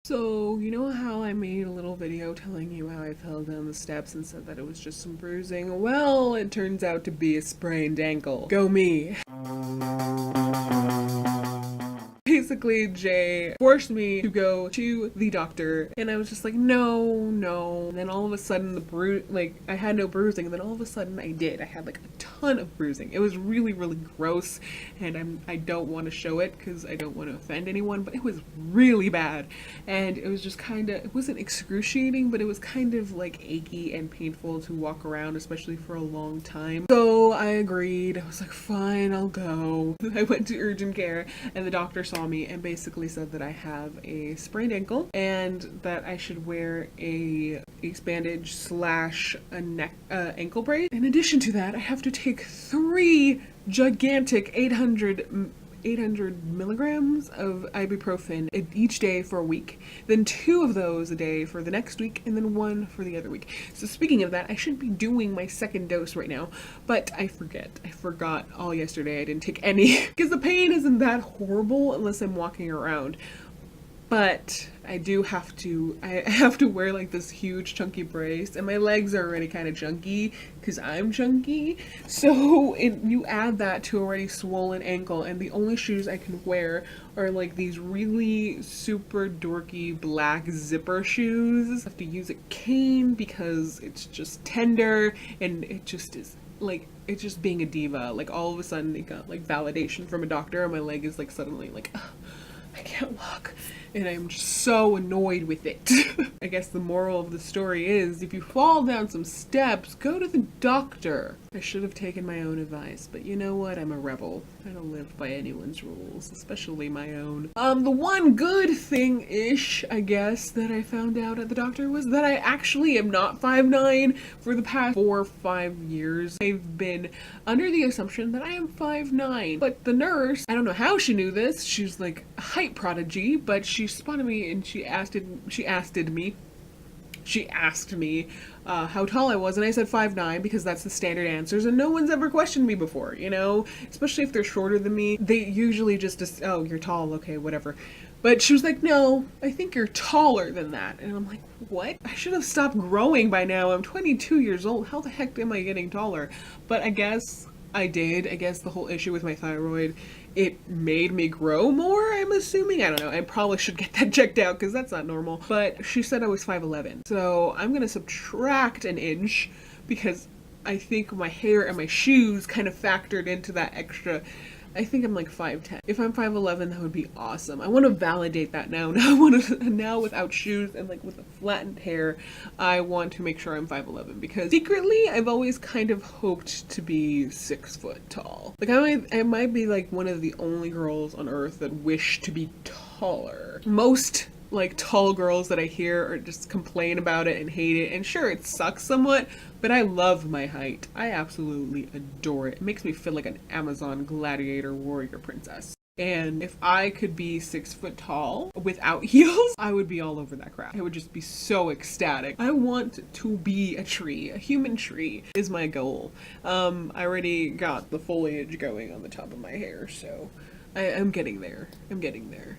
So, you know how I made a little video telling you how I fell down the steps and said that it was just some bruising? Well, it turns out to be a sprained ankle. Go me. Basically, Jay forced me to go to the doctor, and I was just like, no. And then all of a sudden, I had no bruising, and then all of a sudden, I did. I had like a ton of bruising. It was really, really gross, and I don't want to show it because I don't want to offend anyone, but it was really bad, and it was just it wasn't excruciating, but it was kind of like achy and painful to walk around, especially for a long time. So I agreed. I was like, fine, I'll go. I went to urgent care, and the doctor saw me and basically said that I have a sprained ankle and that I should wear a bandage slash a neck ankle brace. In addition to that, I have to take 3 gigantic 800 milligrams of ibuprofen each day for a week, then 2 of those a day for the next week, and then 1 for the other week. So speaking of that, I should be doing my 2nd dose right now, but I forgot all yesterday. I didn't take any because the pain isn't that horrible unless I'm walking around. But I have to wear like this huge chunky brace, and my legs are already kind of chunky because I'm chunky. So you add that to already swollen ankle, and the only shoes I can wear are like these really super dorky black zipper shoes. I have to use a cane because it's just tender, and it just is like, it's just being a diva. Like all of a sudden it got like validation from a doctor, and my leg is like suddenly like, I can't walk, and I'm just so annoyed with it. I guess the moral of the story is, if you fall down some steps, go to the doctor. I should have taken my own advice, but you know what? I'm a rebel. I don't live by anyone's rules, especially my own. The one good thing-ish, I guess, that I found out at the doctor was that I actually am not 5'9". For the past 4 or 5 years, I've been under the assumption that I am 5'9". But the nurse, I don't know how she knew this, she's like a height prodigy, but she spotted me and she asked me how tall I was, and I said 5'9" because that's the standard answers, and no one's ever questioned me before, you know? Especially if they're shorter than me. They usually just, oh, you're tall, okay, whatever. But she was like, no, I think you're taller than that. And I'm like, what? I should have stopped growing by now. I'm 22 years old. How the heck am I getting taller? But I guess I did. I guess the whole issue with my thyroid, it made me grow more, I'm assuming. I don't know. I probably should get that checked out because that's not normal. But she said I was 5'11". So I'm going to subtract an inch because I think my hair and my shoes kind of factored into that extra. I think I'm like 5'10". If I'm 5'11", that would be awesome. I want to validate that now. Now without shoes and like with a flattened hair, I want to make sure I'm 5'11", because secretly I've always kind of hoped to be 6 foot tall. Like I might be like one of the only girls on earth that wish to be taller. Most like tall girls that I hear or just complain about it and hate it, and sure, it sucks somewhat, but I love my height. I absolutely adore it. It makes me feel like an Amazon gladiator warrior princess. And if I could be 6 foot tall without heels, I would be all over that crap. I would just be so ecstatic. I want to be a tree. A human tree is my goal. I already got the foliage going on the top of my hair, so I'm getting there. I'm getting there.